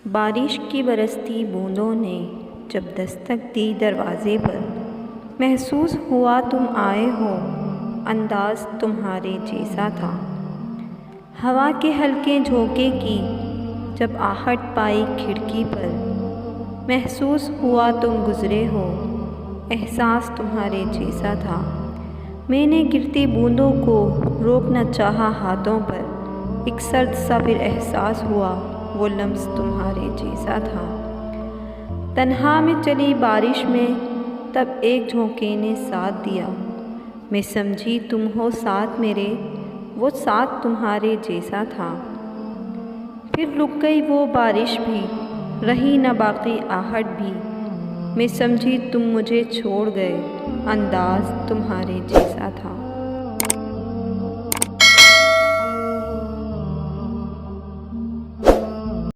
बारिश की बरसती बूंदों ने जब दस्तक दी दरवाज़े पर, महसूस हुआ तुम आए हो, अंदाज़ तुम्हारे जैसा था। हवा के हल्के झोंके की जब आहट पाई खिड़की पर, महसूस हुआ तुम गुज़रे हो, एहसास तुम्हारे जैसा था। मैंने गिरती बूंदों को रोकना चाहा हाथों पर, एक सर्द सा फिर एहसास हुआ वो लम्स तुम्हारे जैसा था। तन्हा में चली बारिश में तब एक झोंके ने साथ दिया, मैं समझी तुम हो साथ मेरे, वो साथ तुम्हारे जैसा था। फिर रुक गई वो बारिश भी, रही न बाकी आहट भी, मैं समझी तुम मुझे छोड़ गए, अंदाज़ तुम्हारे जैसा था।